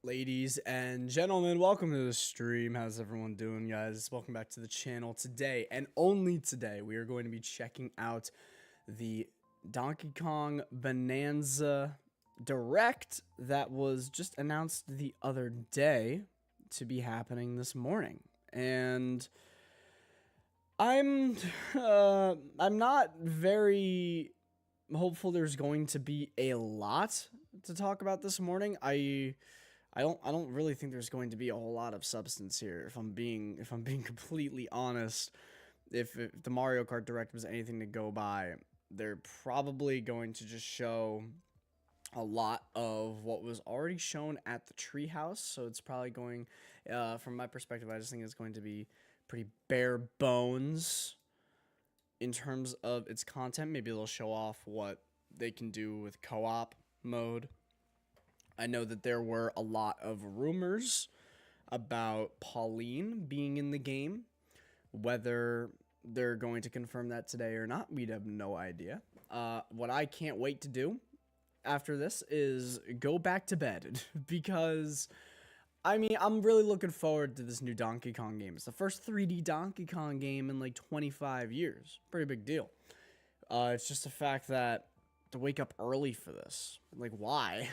Ladies and gentlemen, welcome to the stream. How's everyone doing, guys? Welcome back to the channel. Today, and only today, we are going to be checking out the Donkey Kong Bananza Direct that was just announced the other day to be happening this morning. And I'm not very hopeful there's going to be a lot to talk about this morning. I don't really think there's going to be a whole lot of substance here, if I'm being completely honest. If the Mario Kart Direct was anything to go by, they're probably going to just show a lot of what was already shown at the treehouse. So it's probably going, from my perspective, I just think it's going to be pretty bare bones in terms of its content. Maybe they'll show off what they can do with co-op mode. I know that there were a lot of rumors about Pauline being in the game. Whether they're going to confirm that today or not, we'd have no idea. What I can't wait to do after this is go back to bed because, I mean, I'm really looking forward to this new Donkey Kong game. It's the first 3D Donkey Kong game in like 25 years. Pretty big deal. It's just the fact that to wake up early for this, like, why?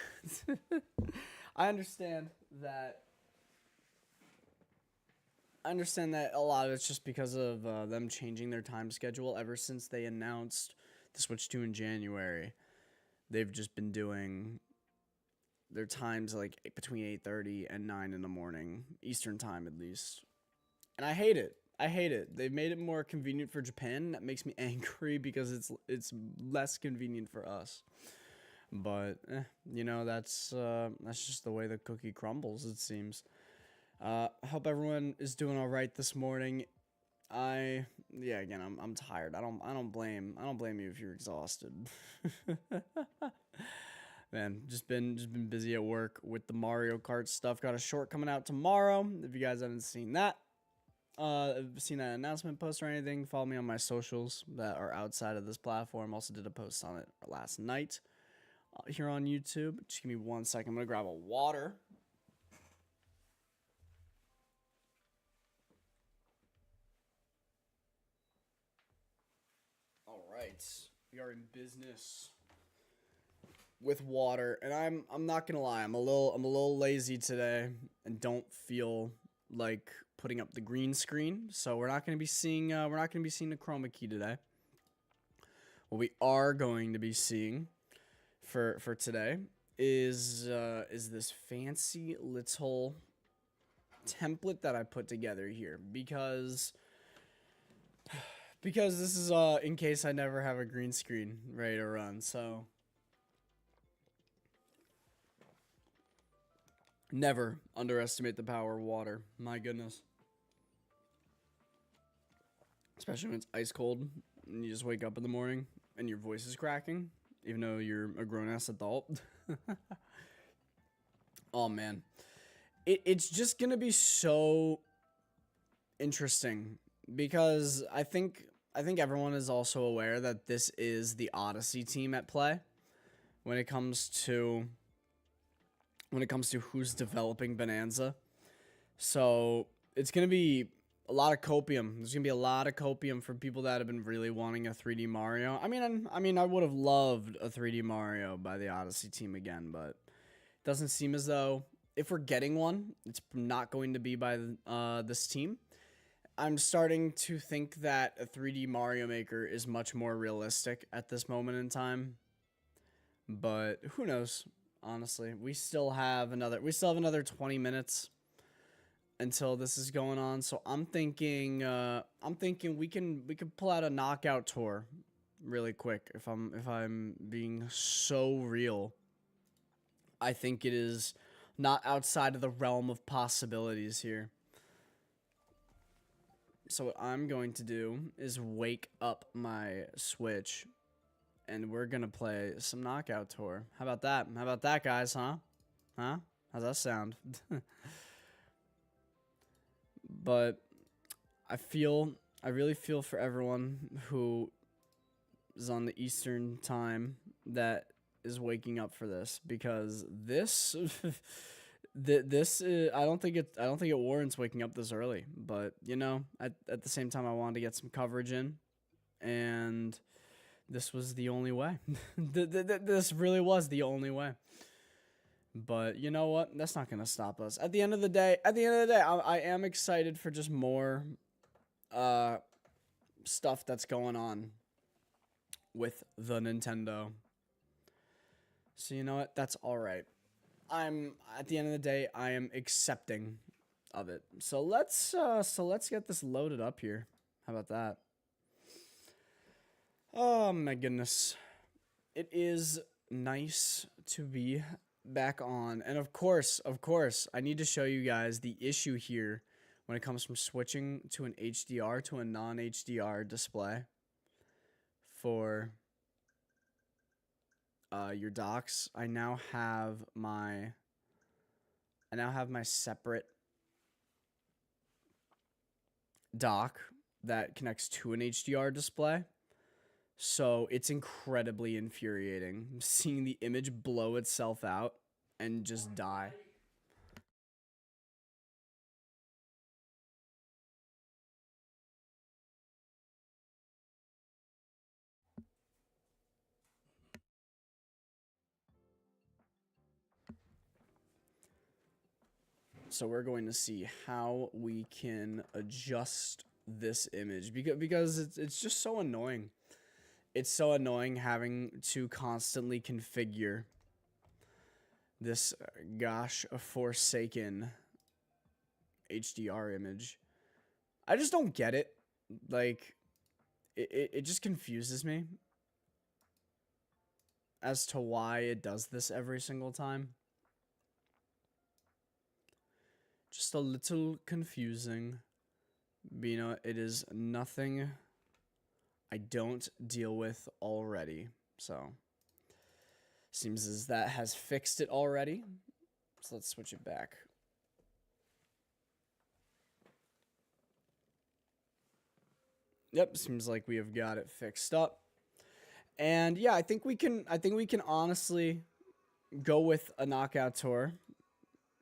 I understand that a lot of it's just because of them changing their time schedule. Ever since they announced the Switch 2 in January, they've just been doing their times like between 8:30 and 9 in the morning, Eastern time at least. And I hate it. They've made it more convenient for Japan. That makes me angry because it's less convenient for us. But you know, that's just the way the cookie crumbles, it seems. I hope everyone is doing all right this morning. Again, I'm tired. I don't blame you if you're exhausted. Man, just been busy at work with the Mario Kart stuff. Got a short coming out tomorrow. If you guys haven't seen that, seen that announcement post or anything, follow me on my socials that are outside of this platform. Also did a post on it last night here on YouTube. Just give me 1 second. I'm gonna grab a water. All right, we are in business with water, and I'm not gonna lie, I'm a little lazy today and don't feel like putting up the green screen, so we're not gonna be seeing the chroma key today. What we are going to be seeing for today is this fancy little template that I put together here because this is in case I never have a green screen ready to run. So never underestimate the power of water. My goodness. Especially when it's ice cold and you just wake up in the morning and your voice is cracking, even though you're a grown-ass adult. Oh, man. It's just going to be so interesting because I think everyone is also aware that this is the Odyssey team at play when it comes to who's developing Bananza. So it's going to be a lot of copium. There's going to be a lot of copium for people that have been really wanting a 3D Mario. I mean, I would have loved a 3D Mario by the Odyssey team again, but it doesn't seem as though if we're getting one, it's not going to be by this team. I'm starting to think that a 3D Mario Maker is much more realistic at this moment in time. But who knows? Honestly, we still have another 20 minutes until this is going on. So I'm thinking we can pull out a knockout tour really quick if I'm being so real. I think it is not outside of the realm of possibilities here. So what I'm going to do is wake up my Switch and we're going to play some knockout tour. How about that? How about that, guys, huh? Huh? How's that sound? But I really feel for everyone who is on the Eastern time that is waking up for this, because this This is, I don't think it warrants waking up this early, but you know, at the same time I wanted to get some coverage in, and this was the only way. This really was the only way. But you know what? That's not gonna stop us. At the end of the day, I am excited for just more uh stuff that's going on with the Nintendo. So you know what? That's all right. I'm at the end of the day, I am accepting of it. So let's get this loaded up here. How about that? Oh my goodness. It is nice to be back on. And of course, I need to show you guys the issue here when it comes from switching to an HDR to a non-HDR display for your docks. I now have my separate dock that connects to an HDR display. So it's incredibly infuriating seeing the image blow itself out and just die. So we're going to see how we can adjust this image because it's just so annoying. It's so annoying having to constantly configure this gosh forsaken HDR image. I just don't get it. Like it just confuses me as to why it does this every single time. Just a little confusing. But you know, it is nothing I don't deal with already. So seems as that has fixed it already. So let's switch it back. Yep, seems like we have got it fixed up. And yeah, I think we can honestly go with a knockout tour.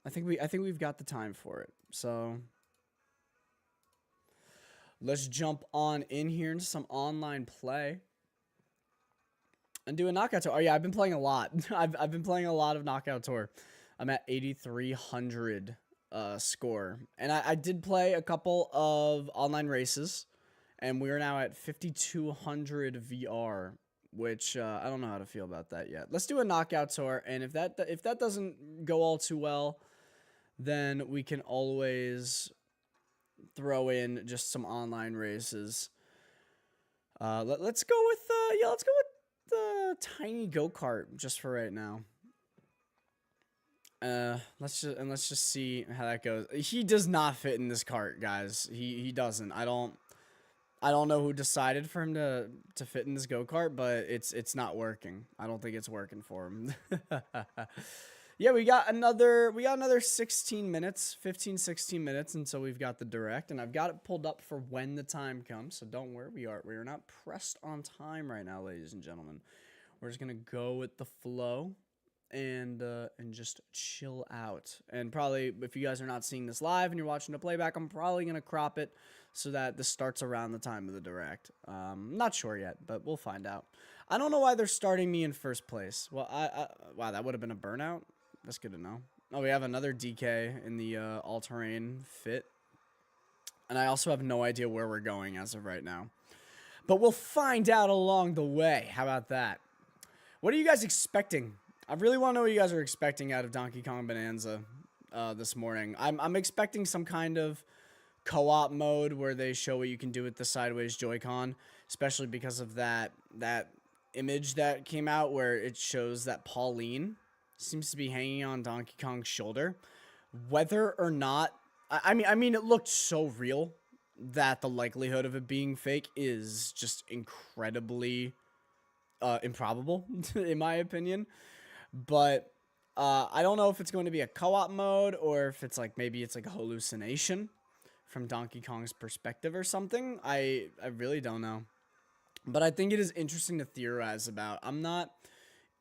I think we've got the time for it. So let's jump on in here into some online play and do a knockout tour. Oh yeah, I've been playing a lot. I've been playing a lot of knockout tour. I'm at 8,300 score, and I did play a couple of online races, and we are now at 5,200 VR, which I don't know how to feel about that yet. Let's do a knockout tour, and if that doesn't go all too well, then we can always throw in just some online races. Let's go with the tiny go-kart just for right now. Let's just see how that goes. He does not fit in this cart, guys. He doesn't. I don't know who decided for him to fit in this go-kart, but it's not working. I don't think it's working for him. Yeah, we got another 16 minutes, 15, 16 minutes until we've got the direct, and I've got it pulled up for when the time comes, so don't worry, we are not pressed on time right now, ladies and gentlemen. We're just gonna go with the flow and just chill out. And probably if you guys are not seeing this live and you're watching the playback, I'm probably gonna crop it so that this starts around the time of the direct. Not sure yet, but we'll find out. I don't know why they're starting me in first place. Well, wow, that would have been a burnout. That's good to know. Oh, we have another DK in the all-terrain fit. And I also have no idea where we're going as of right now. But we'll find out along the way. How about that? What are you guys expecting? I really want to know what you guys are expecting out of Donkey Kong Bananza this morning. I'm expecting some kind of co-op mode where they show what you can do with the sideways Joy-Con, especially because of that image that came out where it shows that Pauline seems to be hanging on Donkey Kong's shoulder. Whether or not, I mean, it looked so real that the likelihood of it being fake is just incredibly improbable, in my opinion. But I don't know if it's going to be a co-op mode or if it's like maybe it's like a hallucination from Donkey Kong's perspective or something. I really don't know. But I think it is interesting to theorize about. I'm not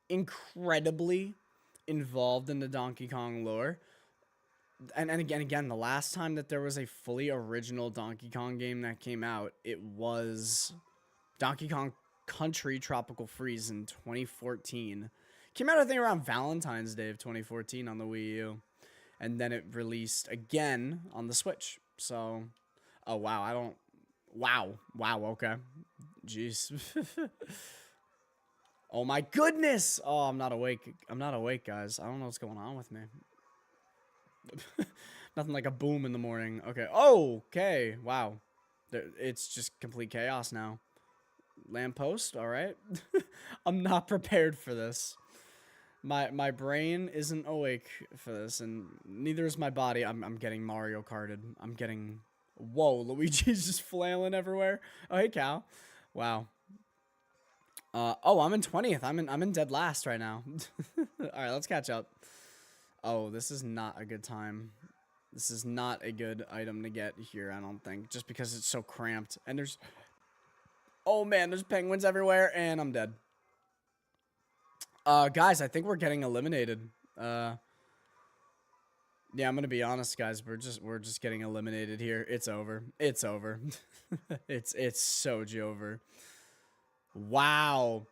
incredibly involved in the Donkey Kong lore, and again, the last time that there was a fully original Donkey Kong game that came out, it was Donkey Kong Country Tropical Freeze in 2014. Came out, I think, around Valentine's Day of 2014 on the Wii U. And then it released again on the Switch. So, oh, wow. I don't... Wow. Wow, okay. Jeez. Oh, my goodness. Oh, I'm not awake. I'm not awake, guys. I don't know what's going on with me. Nothing like a boom in the morning. Okay. Oh, okay. Wow. It's just complete chaos now. Lamppost, all right. I'm not prepared for this. My brain isn't awake for this, and neither is my body. I'm getting Mario Karted. I'm getting... Whoa, Luigi's just flailing everywhere. Oh, hey, Cal. Wow. Oh, I'm in 20th. I'm in dead last right now. All right, let's catch up. Oh, this is not a good time. This is not a good item to get here, I don't think, just because it's so cramped. And there's... Oh, man, there's penguins everywhere, and I'm dead. Guys, I think we're getting eliminated. Yeah, I'm gonna be honest, guys. We're just getting eliminated here. It's over. It's over. it's so over. Wow.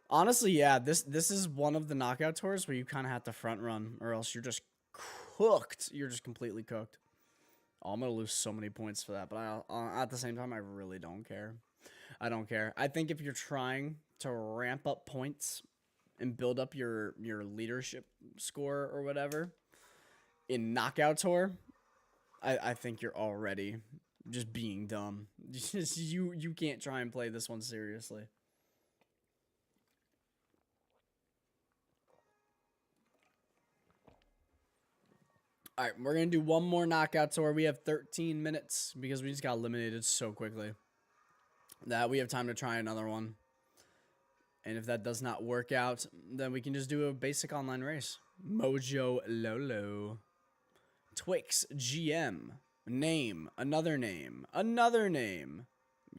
Honestly, yeah, this is one of the knockout tours where you kind of have to front run, or else you're just cooked. You're just completely cooked. Oh, I'm gonna lose so many points for that, but at the same time, I really don't care. I don't care. I think if you're trying to ramp up points and build up your leadership score or whatever in knockout tour, I think you're already just being dumb. You can't try and play this one seriously. All right, we're going to do one more knockout tour. We have 13 minutes because we just got eliminated so quickly that we have time to try another one. And if that does not work out, then we can just do a basic online race. Mojo Lolo. Twix GM. Name. Another name. Another name.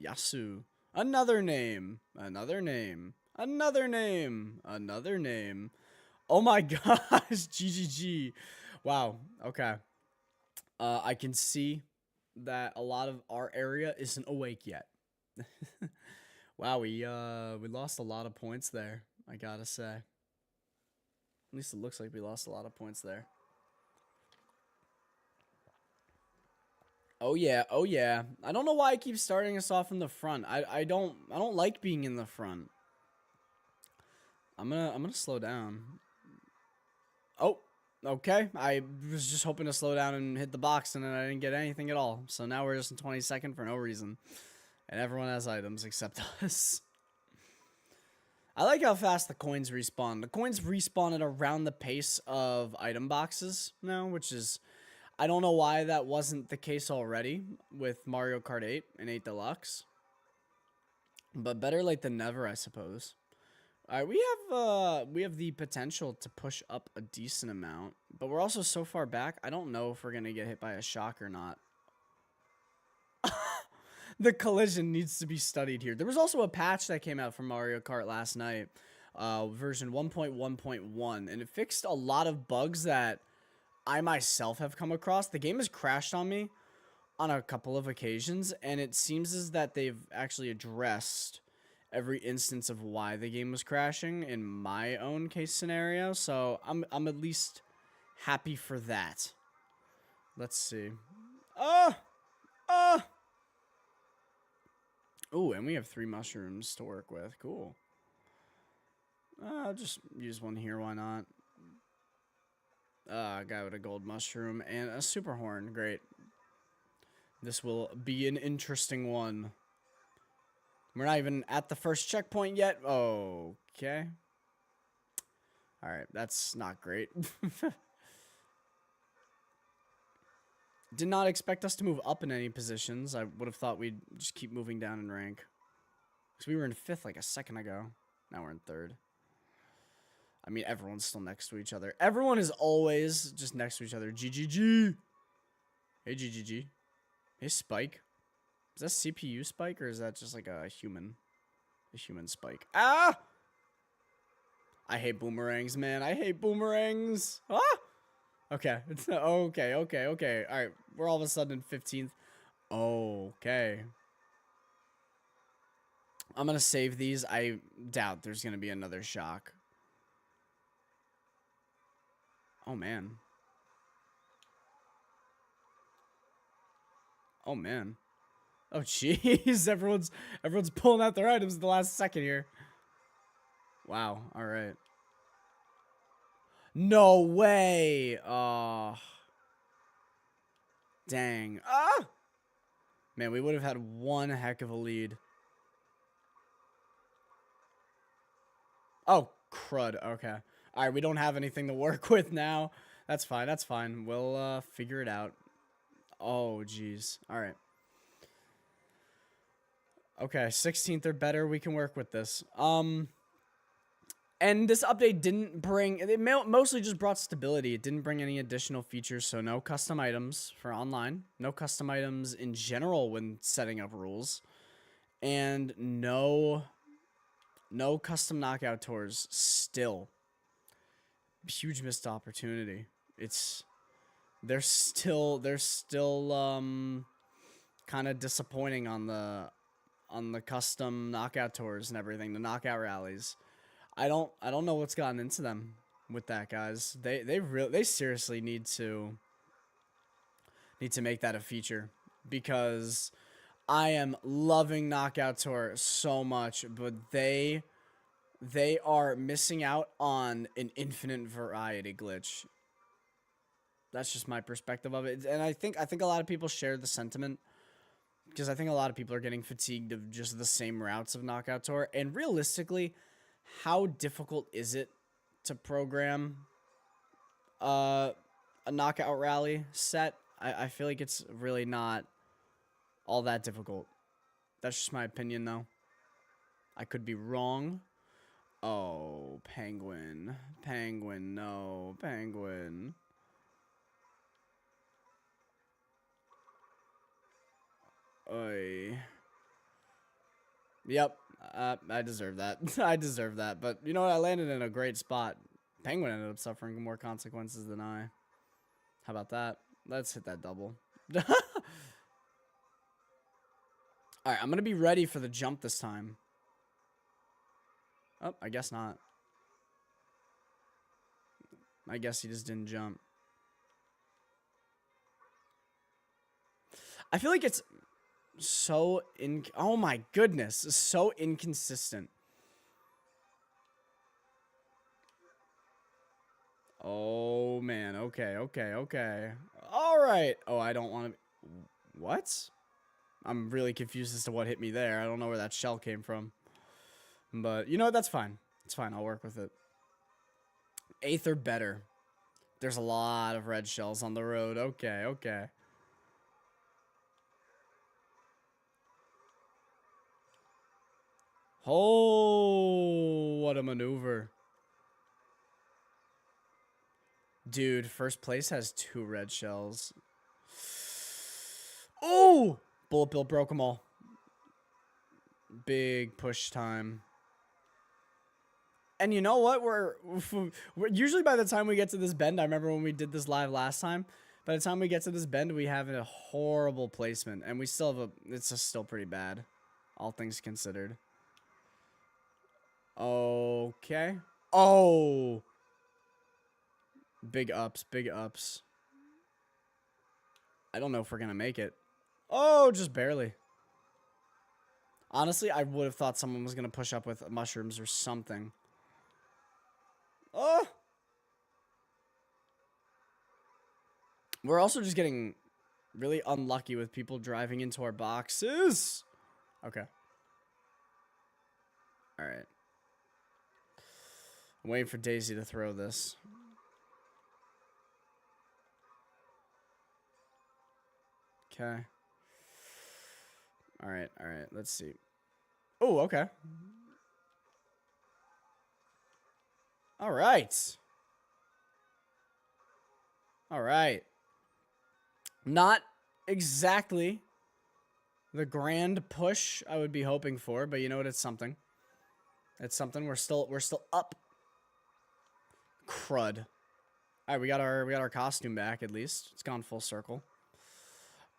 Yasu. Another name. Another name. Another name. Another name. Oh my gosh. GGG. Wow. Okay. I can see that a lot of our area isn't awake yet. Wow, we lost a lot of points there, I gotta say. At least it looks like we lost a lot of points there. Oh yeah, oh yeah. I don't know why I keep starting us off in the front. I don't like being in the front. I'm gonna slow down. Oh, okay. I was just hoping to slow down and hit the box, and then I didn't get anything at all. So now we're just in 22nd for no reason. And everyone has items except us. I like how fast the coins respawn. The coins respawn at around the pace of item boxes now, which is... I don't know why that wasn't the case already with Mario Kart 8 and 8 Deluxe. But better late than never, I suppose. All right, we have the potential to push up a decent amount. But we're also so far back, I don't know if we're going to get hit by a shock or not. The collision needs to be studied here. There was also a patch that came out from Mario Kart last night, version 1.1.1, and it fixed a lot of bugs that I myself have come across. The game has crashed on me on a couple of occasions, and it seems as that they've actually addressed every instance of why the game was crashing in my own case scenario. So I'm at least happy for that. Let's see. Oh, and we have 3 mushrooms to work with. Cool. I'll just use one here. Why not? A guy with a gold mushroom and a super horn. Great. This will be an interesting one. We're not even at the first checkpoint yet. Okay. All right. That's not great. Did not expect us to move up in any positions. I would have thought we'd just keep moving down in rank. Because we were in 5th like a second ago. Now we're in 3rd. I mean, everyone's still next to each other. Everyone is always just next to each other. GGG. Hey, GGG. Hey, Spike. Is that CPU Spike or is that just like a human Spike? Ah! I hate boomerangs, man. I hate boomerangs. Ah! Okay. It's okay, okay, okay. All right. We're all of a sudden in 15th. Okay. I'm going to save these. I doubt there's going to be another shock. Oh, man. Oh, man. Oh, jeez. Everyone's pulling out their items at the last second here. Wow. All right. No way. Oh. Dang. Ah! Man, we would have had one heck of a lead. Oh, crud. Okay. All right, we don't have anything to work with now. That's fine. That's fine. We'll figure it out. Oh, jeez. All right. Okay, 16th or better. We can work with this. And this update didn't bring... It mostly just brought stability. It didn't bring any additional features, so no custom items for online. No custom items in general when setting up rules. And no custom knockout tours still. Huge missed opportunity. They're still kind of disappointing on the custom knockout tours and everything, the knockout rallies. I don't know what's gotten into them with that, guys. They seriously need to make that a feature, because I am loving knockout tour so much, but they are missing out on an infinite variety glitch. That's just my perspective of it, and I think a lot of people share the sentiment, because I think a lot of people are getting fatigued of just the same routes of knockout tour. And realistically, how difficult is it to program a knockout rally set? I feel like it's really not all that difficult. That's just my opinion, though. I could be wrong. Oh, penguin. Penguin, no. Penguin. Oy. Yep. I deserve that. I deserve that. But you know what? I landed in a great spot. Penguin ended up suffering more consequences than I. How about that? Let's hit that double. Alright, I'm going to be ready for the jump this time. Oh, I guess not. I guess he just didn't jump. I feel like it's so oh my goodness, so inconsistent. Oh man, okay, okay, okay. All right. Oh, I don't want to. What? I'm really confused as to what hit me there. I don't know where that shell came from. But you know what? That's fine. It's fine. I'll work with it. 8th or better. There's a lot of red shells on the road. Okay, okay. Oh, what a maneuver. Dude, first place has 2 red shells. Oh! Bullet Bill broke them all. Big push time. And you know what? We're usually, by the time we get to this bend, I remember when we did this live last time, by the time we get to this bend, we have a horrible placement. And we still have it's just still pretty bad, all things considered. Okay. Oh! Big ups, big ups. I don't know if we're going to make it. Oh, just barely. Honestly, I would have thought someone was going to push up with mushrooms or something. Oh! We're also just getting really unlucky with people driving into our boxes. Okay. All right. I'm waiting for Daisy to throw this. Okay. All right. All right. Let's see. Oh, okay. All right. All right. Not exactly the grand push I would be hoping for, but you know what? It's something. It's something. We're still up. Crud. All right, we got our costume back at least. It's gone full circle.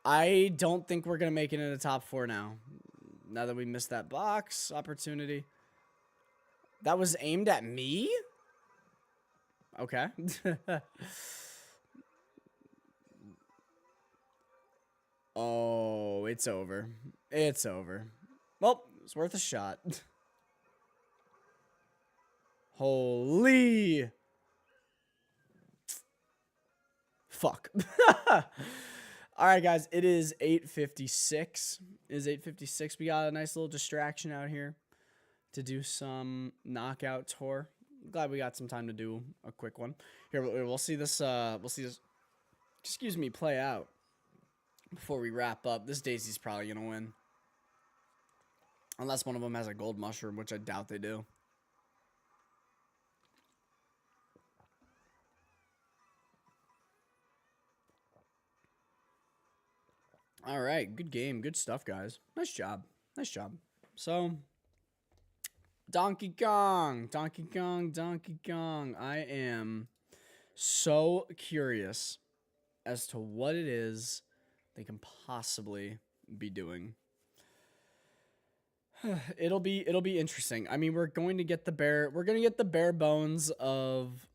I don't think we're gonna make it in the top 4 now. Now that we missed that box opportunity. That was aimed at me? Okay. Oh, it's over. It's over. Well, it's worth a shot. Holy. Fuck. Alright, guys. It is 8:56. It is 8:56. We got a nice little distraction out here to do some knockout tour. Glad we got some time to do a quick one. Here, we'll see this, excuse me, play out before we wrap up. This Daisy's probably gonna win. Unless one of them has a gold mushroom, which I doubt they do. All right, good game, good stuff, guys. Nice job, nice job. So, Donkey Kong, Donkey Kong, Donkey Kong. I am so curious as to what it is they can possibly be doing. It'll be interesting. I mean, we're going to get the bare bones of,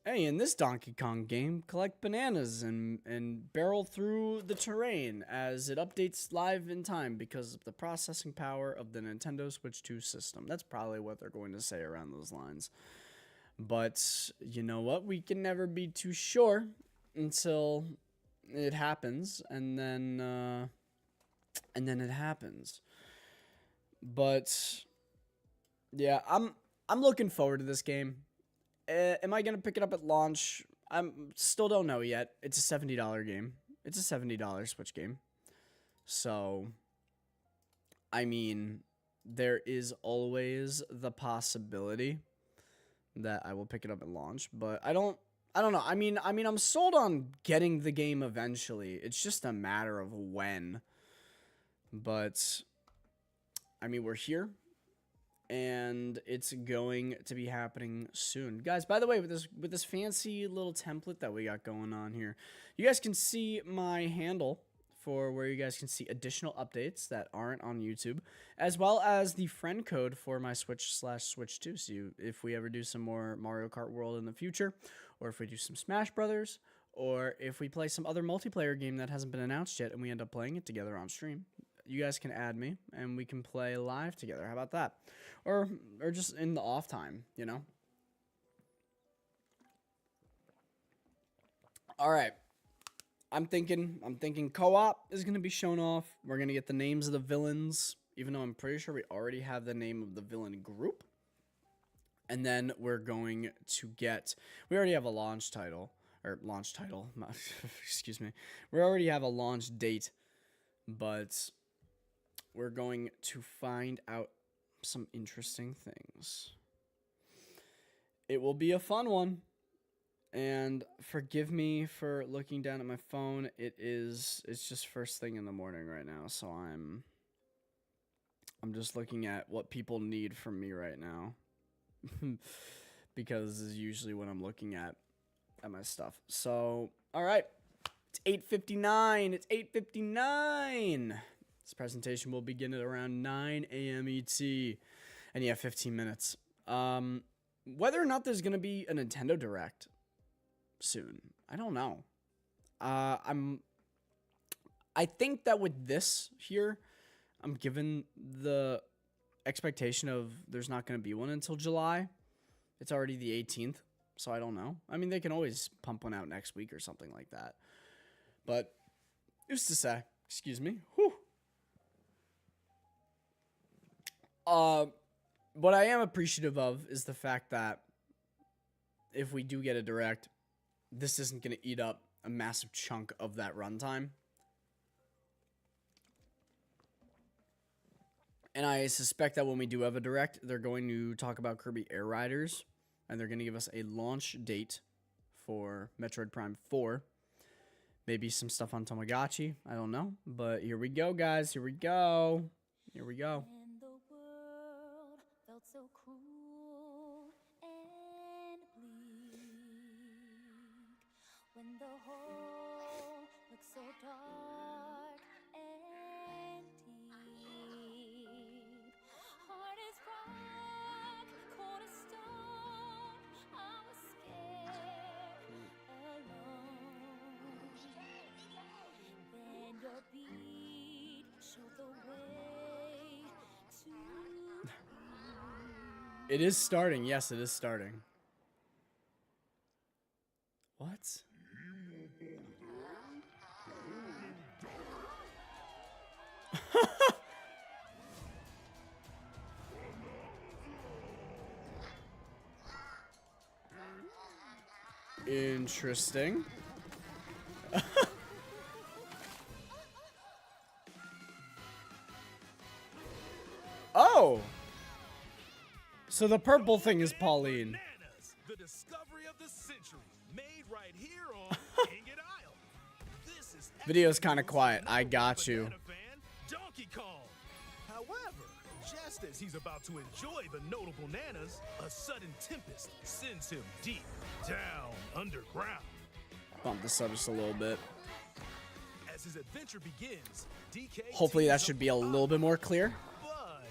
hey, in this Donkey Kong game, collect bananas and barrel through the terrain as it updates live in time because of the processing power of the Nintendo Switch 2 system. That's probably what they're going to say around those lines. But you know what? We can never be too sure until it happens, and then it happens. But yeah, I'm looking forward to this game. Am I gonna pick it up at launch? I still don't know yet. It's a $70 game. It's a $70 Switch game. So, I mean, there is always the possibility that I will pick it up at launch, but I don't know. I mean, I'm sold on getting the game eventually. It's just a matter of when. But I mean, we're here, and it's going to be happening soon, guys. By the way, with this fancy little template that we got going on here, you guys can see my handle for where you guys can see additional updates that aren't on YouTube, as well as the friend code for my Switch/Switch 2. So if we ever do some more Mario Kart World in the future, or if we do some Smash Brothers, or if we play some other multiplayer game that hasn't been announced yet and we end up playing it together on stream, you guys can add me and we can play live together. How about that? Or just in the off time, you know? All right. I'm thinking co-op is going to be shown off. We're going to get the names of the villains, even though I'm pretty sure we already have the name of the villain group. And then we're going to get, we already have a launch title, excuse me. We already have a launch date, but we're going to find out some interesting things. It will be a fun one. And forgive me for looking down at my phone. It's just first thing in the morning right now, so I'm just looking at what people need from me right now. Because this is usually when I'm looking at my stuff. So, all right. It's 8:59. It's 8:59. This presentation will begin at around 9 a.m. ET. And yeah, 15 minutes. Whether or not there's going to be a Nintendo Direct soon, I don't know. I think that with this here, I'm given the expectation of there's not going to be one until July. It's already the 18th, so I don't know. I mean, they can always pump one out next week or something like that. But who's to say? Excuse me. Whew. What I am appreciative of is the fact that if we do get a Direct, this isn't going to eat up a massive chunk of that runtime. And I suspect that when we do have a Direct, they're going to talk about Kirby Air Riders, and they're going to give us a launch date for Metroid Prime 4. Maybe some stuff on Tamagotchi. I don't know. But here we go, guys. Here we go. Here we go. And the world felt so cruel and bleak. It is starting. Yes, it is starting. What? Interesting. Oh! So the purple thing is Pauline. Bananas, the discovery of the century, made right here on Ingot Isle. This is Video's kind of quiet. I got you. banana fan, Donkey Kong. However, just as he's about to enjoy the notable bananas, a sudden tempest sends him deep down underground. Bump this up just a little bit. As his adventure begins, DK Hopefully that teams should up be a little bit more clear. But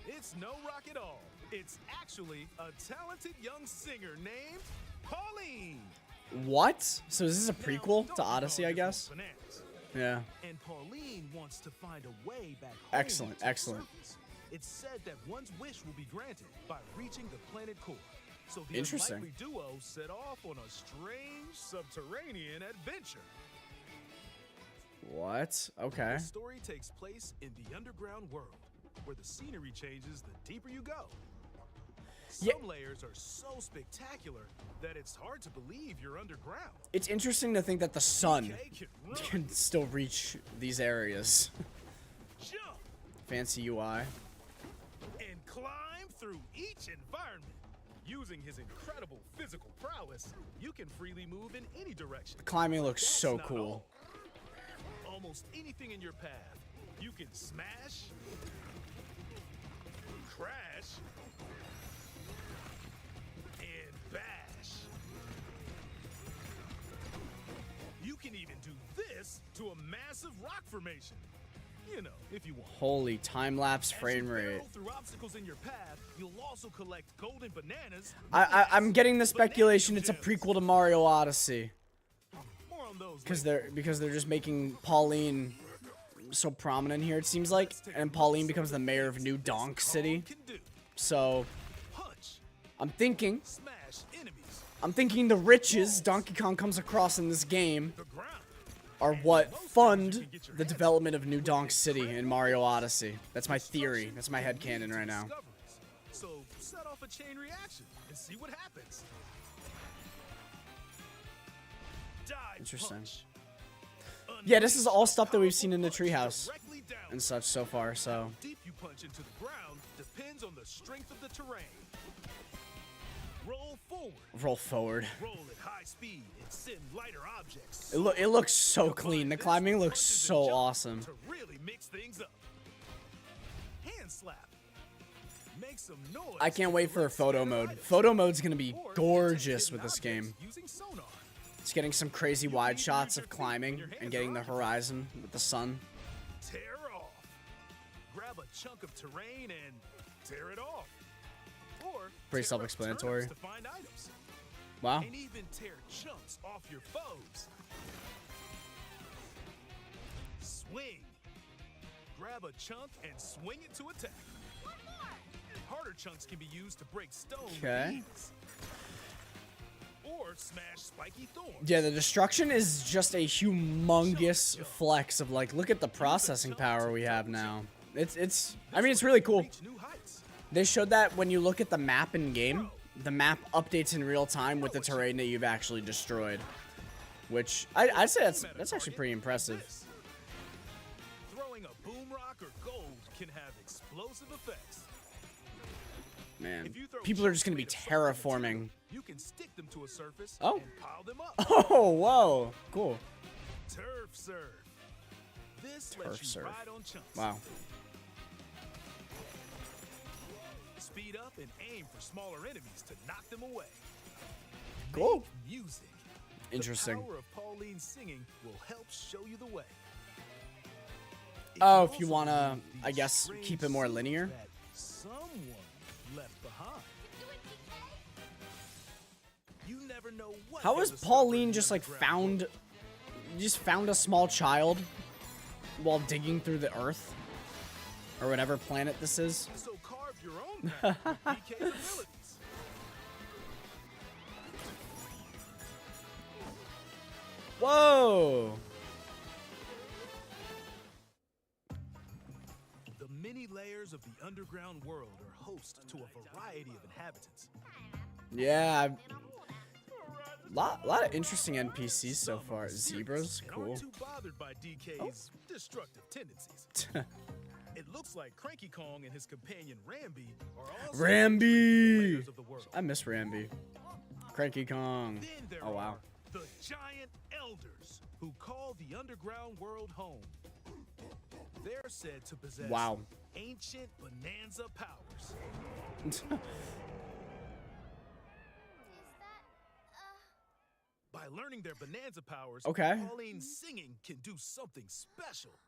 it's no rock at all. It's actually a talented young singer named Pauline. What? So is this a Now, prequel Donkey to Odyssey, Kong I just guess? wants bananas, Yeah. and Pauline wants to find a way back home. Excellent, to the excellent. surface. It's said that one's wish will be granted by reaching the planet core. So the Interesting. unlikely duo set off on a strange subterranean adventure. What? Okay. The story takes place in the underground world, where the scenery changes the deeper you go. Some Yeah. layers are so spectacular that it's hard to believe you're underground. It's interesting to think that the sun DK can run, can still reach these areas. jump, Fancy UI. and climb through each environment. Using his incredible physical prowess, you can freely move in any direction. Climbing looks That's so not cool. all. Almost anything in your path, you can smash, crash, and bash. You can even do this to a massive rock formation. You know, if you want. Holy time-lapse As frame you rate. barrel through obstacles in your path, you'll also collect golden bananas. I'm getting the banana speculation it's a gems. prequel to Mario Odyssey. More on those Because later. they're just making Pauline so prominent here, it seems like. And Pauline becomes the mayor of New Donk City. Can do. So Punch, I'm thinking smash enemies. the riches Donkey Kong comes across in this game The ground. are what fund the development of New Donk City in Mario Odyssey. That's my theory. That's my headcanon right now. Discoveries. So set off a chain reaction and see what happens. Dive Interesting. punch. Yeah, this is all stuff that we've seen in the Powerful punch treehouse directly down. and such so far, so. How deep you punch into the ground depends on the strength of the terrain. Roll forward. Roll forward. Roll at high speed and send lighter objects. It looks so clean. The climbing looks Punches and so jumps awesome. To really mix things up. Hand slap. Make some noise. I can't to wait for collect photo scattered mode. items. Photo mode's gonna be Or detect gorgeous hidden with this objects game. using sonar. It's getting some crazy wide shots of climbing and getting the horizon with the sun. Tear off. Grab a chunk of terrain and tear it off. Or Pretty tear up self-explanatory. turnips to find items. Wow. And even tear chunks off your foes. Swing. Grab a chunk and swing it to attack. Harder chunks can be used to break stone with Okay. ease. Or smash spiky thorns. Yeah, the destruction is just a humongous flex of like, look at the processing power we have now. I mean, it's really cool. Reach new heights. They showed that when you look at the map in game, the map updates in real time with the terrain that you've actually destroyed. Which, I'd say that's actually pretty impressive. This. Throwing a boom rock or gold can have explosive effects. Man, If you throw people are just chunks gonna be made of solid material, terraforming. You can stick them to a surface Oh. and pile them up. Oh, whoa, cool. Turf serve. This Turf lets you serve. ride on chunks. Wow. Speed up and aim for smaller enemies to knock them away. Cool. Make music. Interesting. The power of Pauline's singing will help show you the way. It Oh, can if you also wanna, remove I these guess, strange keep it more scenes linear. that someone left behind. You never know what How they'll has discover Pauline in just the like underground found a small child while digging through the earth? Or whatever planet this is? world. So carve your your own path with DK's abilities. Whoa! The many layers of the underground world are host to a variety of inhabitants. Yeah. Lot of interesting NPCs so Some far. are mysterious Zebras, and cool. aren't too bothered by DK's destructive tendencies. It looks like Cranky Kong and his companion Rambi are also entering the Rambi! layers of the world. I miss Rambi. Cranky Kong. Then there Oh, wow. are the giant elders who call the underground world home. They're said to possess Wow. ancient Bananza powers. Is that, By learning their Bananza powers, Okay. Pauline's singing can do something special.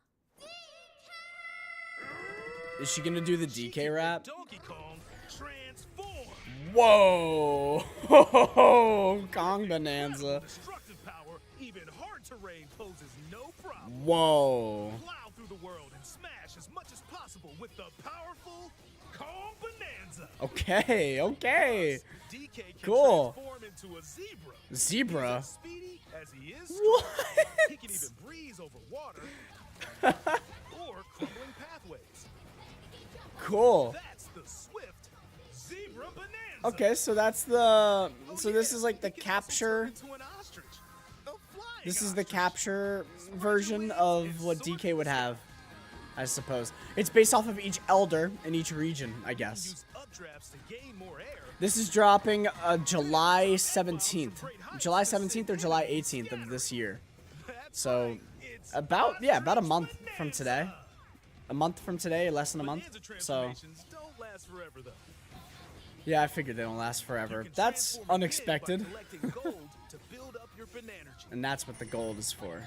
Is she gonna do the She DK can make rap? Donkey Kong transform. Whoa! Kong Bananza. Destructive power, even hard terrain poses no problem. Whoa. Plow through the world and smash as much as possible with the powerful Kong Bananza. Okay, okay. DK can Cool. transform into a zebra. Zebra? He's as speedy as he is strong. What? He can even breeze over water or crumbling pathways. Cool. That's the swift zebra Bananza. Okay, so that's the. So this yeah, is like the he can also capture. turn into an ostrich. A flying This is the ostrich. capture version of what DK would have, I suppose. It's based off of each elder in each region, I guess. Use updrafts to gain more air. This is dropping July 17th. July 17th or July 18th of this year. That's So, right, it's about a month Ostrich from today. Bananza. A month from today, less than a month. Bananza So, transformations don't last forever, though. yeah, I figured they don't last You forever. can That's transform again by unexpected. collecting gold to build up your Banergy. And that's what the gold is for.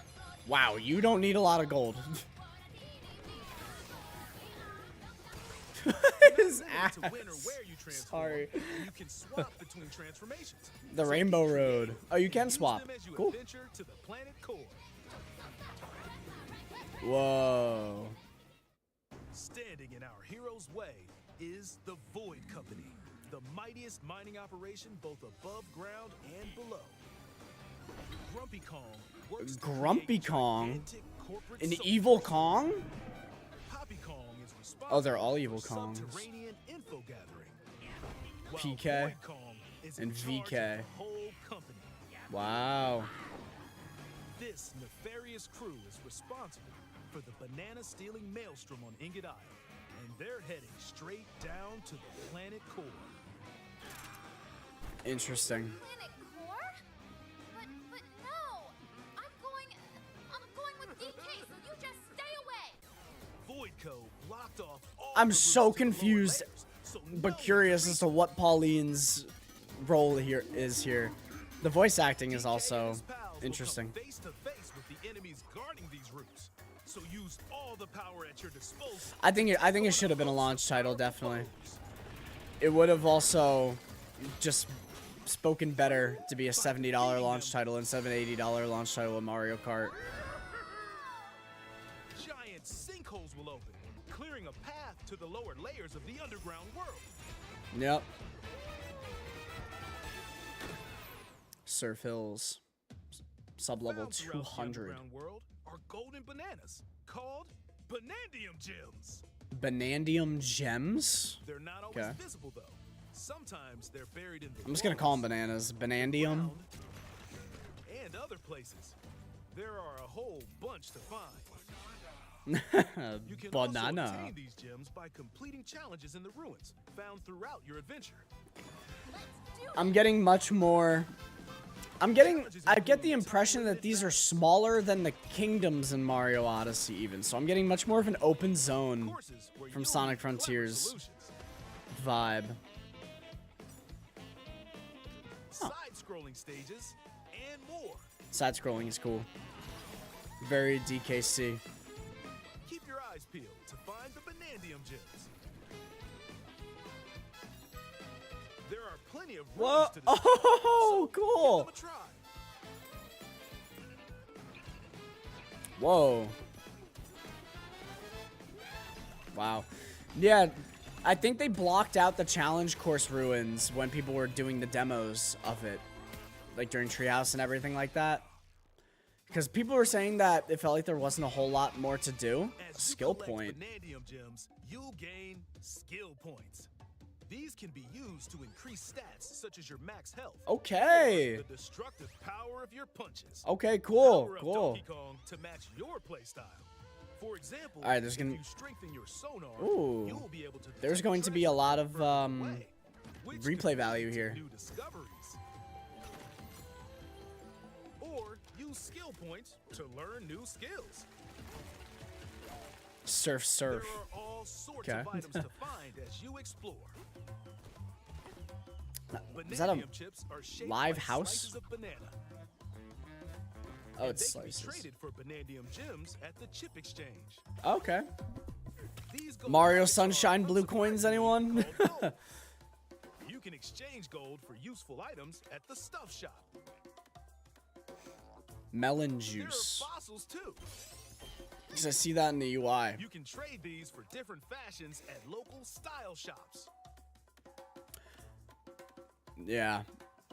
Wow, you don't need a lot of gold. His ass. To when or where you transform, Sorry. and you can swap between transformations. The So Rainbow get Road. creative Oh, you and can use swap. them as you Cool. adventure to the planet core. Whoa. Standing in our hero's way is the Void Company, the mightiest mining operation both above ground and below. Grumpy Kong works to Grumpy create Kong? gigantic corporate An soldiers. evil Kong? Poppy Kong is responsible Oh, they're all evil for Kongs. subterranean info gathering. While PK Void Kong is in and charge of VK. the whole company. Wow. This nefarious crew is responsible for the banana stealing maelstrom on Ingot Isle, and they're heading straight down to the planet core. Interesting. Planet core? But no! I'm going with DK, so you just stay away! Voidco blocked off all I'm the routes so to the lower confused, layers, so no but one curious can as to reach what Pauline's role here is here. The voice acting is DK and also his pals will interesting. come face to face with the enemies guarding these routes. So use all the power at your disposal. I think it should have been a launch title, definitely. It would have also just spoken better to be a $70 launch title instead of an $80 launch title of Mario Kart. Giant sinkholes will open, clearing a path to the lower layers of the underground world. Yep. Surf Hills. Sub-level Found throughout the 200. underground world are golden bananas called Banandium gems. Banandium Gems? They're not always Okay. visible though. Sometimes they're buried in the I'm just gonna call them walls, bananas. Banandium? ground, and other places. There are a whole bunch to find. You can also Banana. obtain these gems by completing challenges in the ruins found throughout your adventure. I'm getting much more. I get the impression that these are smaller than the kingdoms in Mario Odyssey even. So I'm getting much more of an open zone Courses where from you'll Sonic need clever Frontiers solutions. vibe. Side-scrolling stages and more. Side scrolling is cool. Very DKC. Keep your eyes peeled to find the Banandium gems. There are plenty of Whoa! ruins to discover, Oh, so cool! give them a try. Whoa. Wow. Yeah, I think they blocked out the challenge course ruins when people were doing the demos of it, like during Treehouse and everything like that. Because people were saying that it felt like there wasn't a whole lot more to do. As Skill you collect point. Banandium gems, you'll gain skill points. These can be used to increase stats such as your max health. Okay. Or the destructive power of your punches. Okay, cool, Power up cool. Donkey Kong to match your playstyle. For example, All right, there's if gonna- you strengthen your sonar, Ooh. you'll be able to There's detect going to be a treasure lot of, further away, which replay could value lead to here. New discoveries. Or use skill points to learn new skills. Surf. There are all sorts Okay. of items to find as you explore. Is that a Bananium chips are shaped live like house? slices of banana. Oh, And it's they can be slices. traded for Banandium gems at the chip exchange. Okay. These gold Mario chips are Sunshine blue coins, anyone? called gold. You can exchange gold for useful items at the stuff shop. Melon There juice. are fossils too. Because I see that in the UI. You can trade these for different fashions at local style shops. Yeah.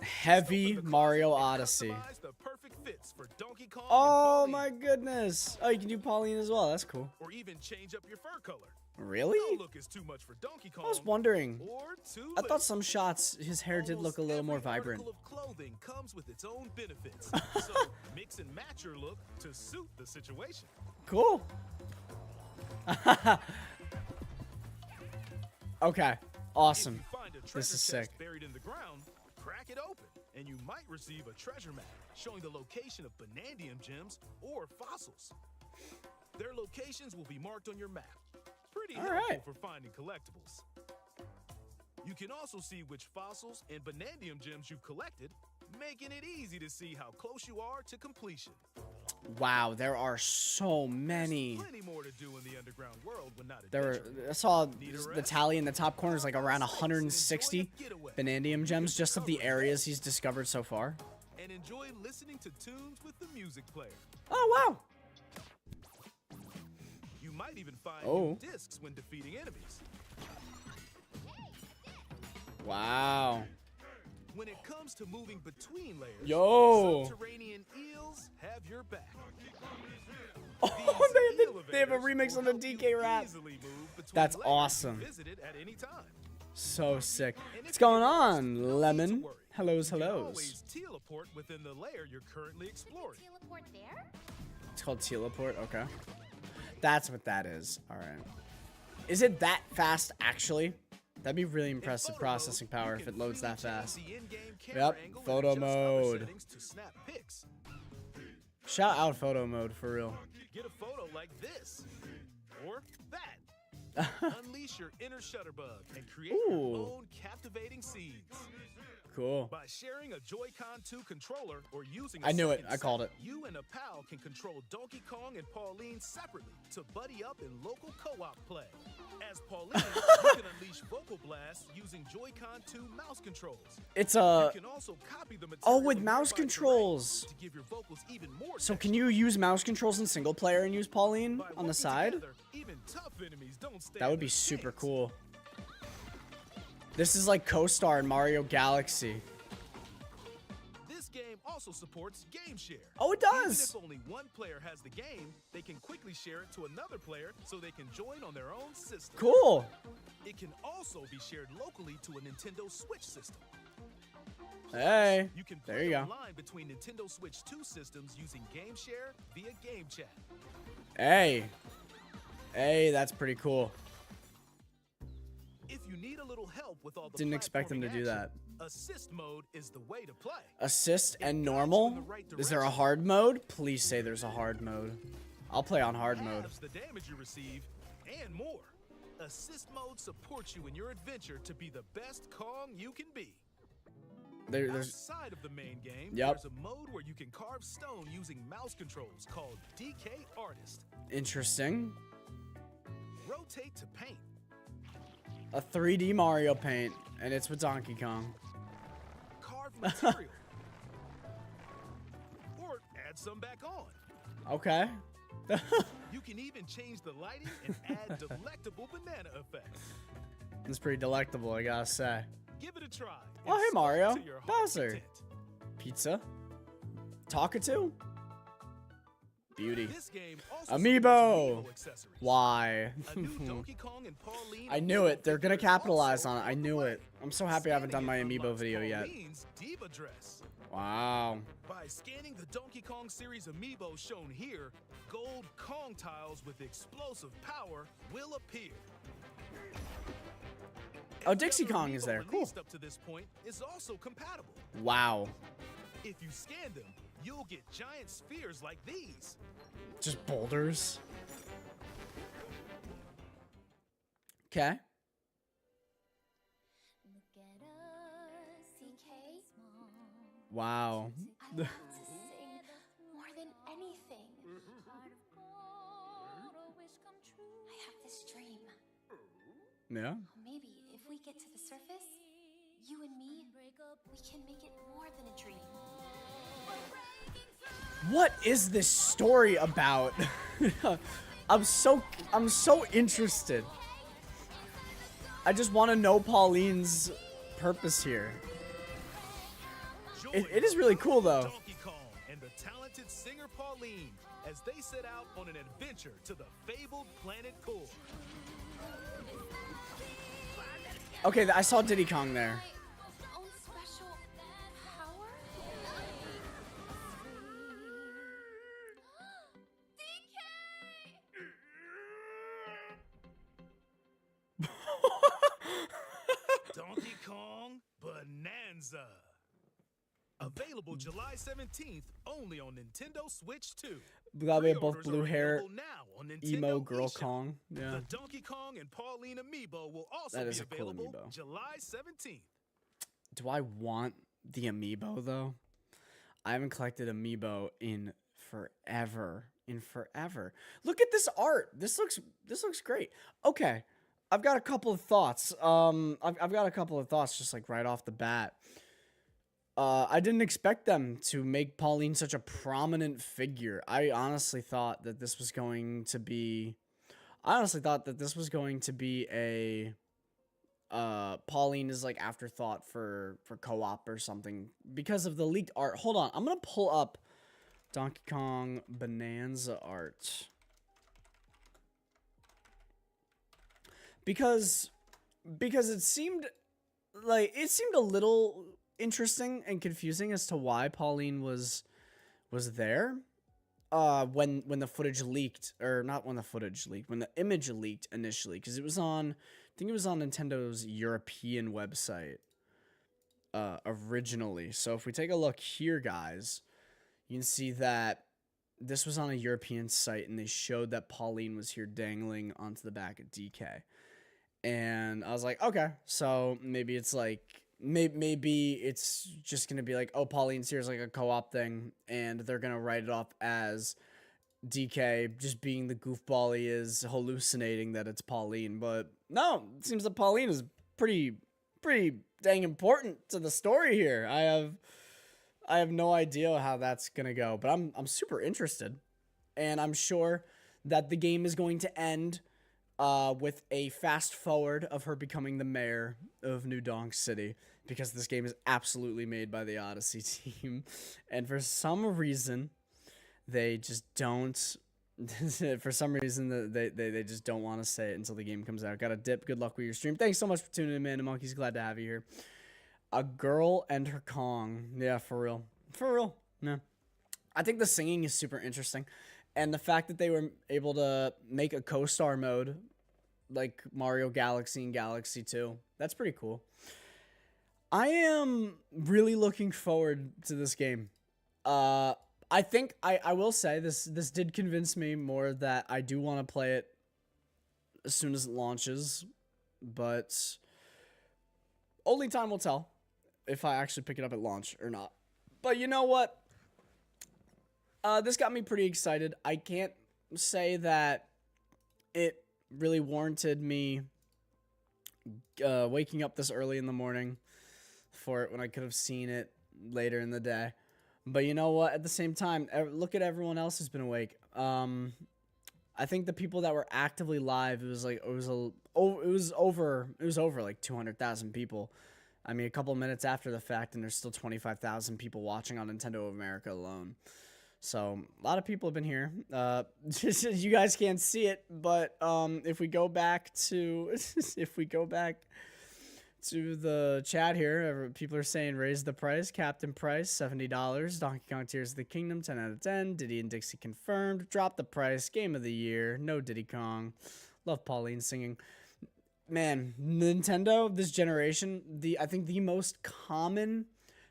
Heavy Open the Mario closet and Odyssey. customize the perfect fits for Donkey Kong Oh and my Pauline, goodness. Oh, you can do Pauline as well. That's cool. or even change up your fur color. Really? No look is too much for Donkey Kong. I was wondering. Or too I little. thought some shots his hair did look a little more Almost every vibrant. article of clothing comes with its own benefits. So mix and match your look to suit the situation. Cool. Okay. Awesome. If you find a treasure This is chest sick. buried in the ground, crack it open, and you might receive a treasure map showing the location of Banandium gems or fossils. Their locations will be marked on your map. Pretty All helpful right. for finding collectibles. You can also see which fossils and Banandium gems you've collected, making it easy to see how close you are to completion. Wow, there are so many. Plenty more to do in the underground world when not There were, adventuring. I saw the tally in the top corner is like around 160 Banandium gems just of the areas he's discovered so far. And enjoy listening to tunes with the music player. Oh, wow. You might even find Oh. new discs when defeating enemies. Wow. When it comes to moving between layers, Yo. subterranean eels have your back. Oh, These they have a elevators remix will on the help you DK rap. easily move between That's layers awesome. you visited at any time. So sick. And What's if you going get lost, on, no need to Lemon? worry. Hellos, You can hellos. always teleport within the layer you're currently exploring. Teleport there? It's called teleport. Okay. That's what that is. All right. Is it that fast, actually? That'd be really In impressive photo processing mode, you power if can it loads freely that fast. change the in-game camera Yep, angle and photo adjust other mode. settings to snap pics. Shout out photo mode for real. Get a photo like this or that. Unleash your inner shutterbug and create Ooh. your own captivating scenes. Cool. By sharing a Joy-Con 2 controller or using a I knew it. second I called set, it. You and a pal can control Donkey Kong and Pauline separately to buddy up in local co-op play. As Pauline, you can unleash vocal blasts using Joy-Con 2 mouse controls. It's You a. can also copy the Oh, material with in mouse nearby terrain controls. to give your vocals even more So texture. can you use mouse controls in single player and use Pauline By on working the side? together, even tough enemies don't stand That would be a super chance. cool. This is like Co-Star in Mario Galaxy. This game also supports game share. Oh, it Even does. if only one player has the game, they can quickly share it to another player so they can join on their own system. Cool. It can also be shared locally to a Nintendo Switch system. Hey. You can There play you go. online between Nintendo Switch 2 systems using game share via game chat. Hey. Hey, that's pretty cool. If you need a little help with all the Didn't expect them to platforming do that. action, assist mode is the way to play. Assist and guides you in normal? the right Is there a direction. hard mode? Please say there's a hard mode. I'll play on hard mode. Halves the damage you receive and more. Assist mode supports you in your adventure to be the best Kong you can be. There's Outside of the main game, Yep. there's a mode where you can carve stone using mouse controls called DK Artist. interesting. Rotate to paint. A 3D Mario paint, and it's with Donkey Kong. Carve material. Or add some back on. Okay. You can even change the lighting and add delectable banana effects. It's pretty delectable, I gotta say. Give it a try. Oh, and hey, score Mario. to your heart's Bowser. content. Pizza. Talkatoo. Beauty. This game also Amiibo. supports Amiibo accessories. Why? A new Donkey Kong and Pauline I knew it. They're gonna figure is capitalize also on it. I on the knew way. it. I'm so happy I haven't done my Scanning it amiibo unlocks video yet. Pauline's diva dress. Wow. By scanning the Donkey Kong series amiibo shown here, gold Kong tiles with explosive power will appear. Oh, Every Dixie other Kong is amiibo there. Cool. released up to this point is also compatible. Wow. If you scan them, you'll get giant spheres like these. Just boulders. Okay. Look at us, DK. Wow. I want to sing more than anything. I have this dream. Yeah. Maybe if we get to the surface, you and me, we can make it more than a dream. What is this story about? I'm so interested. I just want to know Pauline's purpose here. It is really cool though. Donkey Kong and the talented singer Pauline as they set out on an adventure to the fabled planet Core. Okay, I saw Diddy Kong there. My own special power? Donkey Kong Bananza. Available July 17th only on Nintendo Switch 2. Glad we have both Pre-orders blue are hair, available now on Nintendo emo girl eShop. Kong. Yeah. The Donkey Kong and Pauline amiibo will also That be is a cool available amiibo. July 17th. Do I want the amiibo though? I haven't collected amiibo in forever. Look at this art. This looks great. Okay. I've got a couple of thoughts. I've got a couple of thoughts just like right off the bat. I didn't expect them to make Pauline such a prominent figure. I honestly thought that this was going to be a Pauline is like afterthought for co-op or something because of the leaked art. Hold on, I'm gonna pull up Donkey Kong Bananza art because it seemed a little interesting and confusing as to why Pauline was there when the footage leaked, or not when the footage leaked, when the image leaked initially, because it was on, I think it was on Nintendo's European website originally. So if we take a look here, guys, you can see that this was on a European site and they showed that Pauline was here dangling onto the back of DK. And I was like, okay, so maybe it's like, maybe it's just going to be like, oh, Pauline's here is like a co-op thing, and they're going to write it off as DK just being the goofball he is, hallucinating that it's Pauline. But no, it seems that Pauline is pretty dang important to the story here. I have no idea how that's going to go, but I'm super interested. And I'm sure that the game is going to end with a fast forward of her becoming the mayor of New Donk City, because this game is absolutely made by the Odyssey team, and for some reason they just don't. For some reason they just don't want to say it until the game comes out. Got a dip. Good luck with your stream. Thanks so much for tuning in, man. Monkeys, glad to have you here. A girl and her Kong. Yeah, for real. Yeah, I think the singing is super interesting. And the fact that they were able to make a co-star mode like Mario Galaxy and Galaxy 2, that's pretty cool. I am really looking forward to this game. I think I will say this did convince me more that I do want to play it as soon as it launches, but only time will tell if I actually pick it up at launch or not. But you know what? This got me pretty excited. I can't say that it really warranted me waking up this early in the morning for it when I could have seen it later in the day. But you know what? At the same time, look at everyone else who's been awake. I think the people that were actively live, it was like it was over like 200,000 people. I mean, a couple minutes after the fact, and there's still 25,000 people watching on Nintendo of America alone. So a lot of people have been here. You guys can't see it, but if we go back to the chat here, people are saying raise the price. Captain Price $70. Donkey Kong Tears of the Kingdom 10 out of 10. Diddy and Dixie confirmed. Drop the price. Game of the year. No Diddy Kong. Love Pauline singing. Man, Nintendo this generation, I think the most common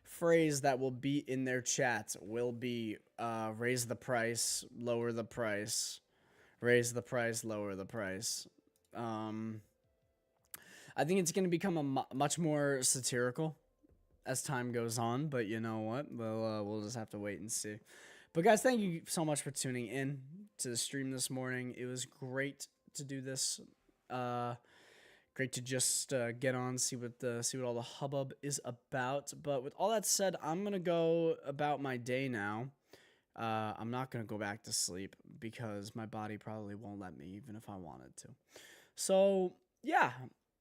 phrase that will be in their chats will be raise the price, lower the price, raise the price, lower the price. I think it's going to become much more satirical as time goes on, but you know what? We'll just have to wait and see. But guys, thank you so much for tuning in to the stream this morning. It was great to do this. Great to just get on, see what all the hubbub is about. But with all that said, I'm gonna go about my day now. I'm not gonna go back to sleep because my body probably won't let me, even if I wanted to. So yeah,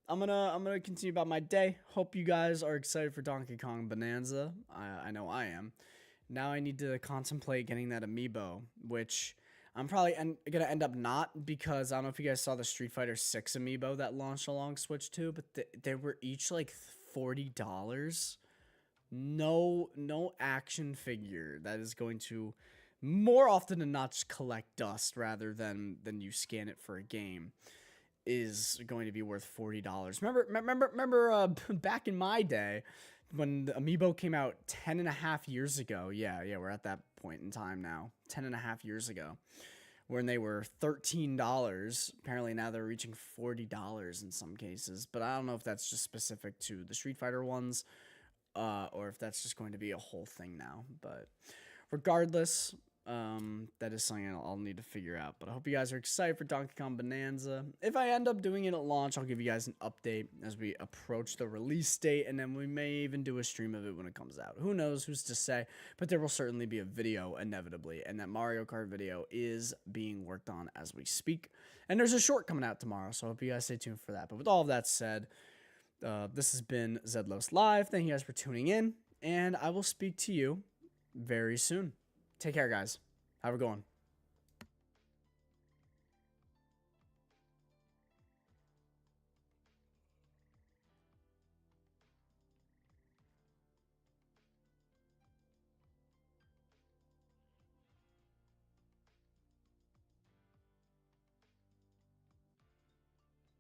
I'm gonna continue about my day. Hope you guys are excited for Donkey Kong Bananza. I know I am. Now I need to contemplate getting that amiibo, which I'm probably gonna end up not, because I don't know if you guys saw the Street Fighter 6 amiibo that launched along Switch 2, but they were each like $40. No action figure that is going to, more often than not, just collect dust rather than you scan it for a game, is going to be worth $40. Remember back in my day when the amiibo came out 10 and a half years ago. Yeah, we're at that point in time now. 10 and a half years ago, when they were $13. Apparently now they're reaching $40 in some cases, but I don't know if that's just specific to the Street Fighter ones, or if that's just going to be a whole thing now. But regardless, that is something I'll need to figure out. But I hope you guys are excited for Donkey Kong Bananza. If I end up doing it at launch, I'll give you guys an update as we approach the release date, and then we may even do a stream of it when it comes out. Who knows? Who's to say? But there will certainly be a video inevitably, and that Mario Kart video is being worked on as we speak. And there's a short coming out tomorrow, so I hope you guys stay tuned for that. But with all of that said, this has been Zedlos Live. Thank you guys for tuning in, and I will speak to you very soon. Take care, guys. Have a good one.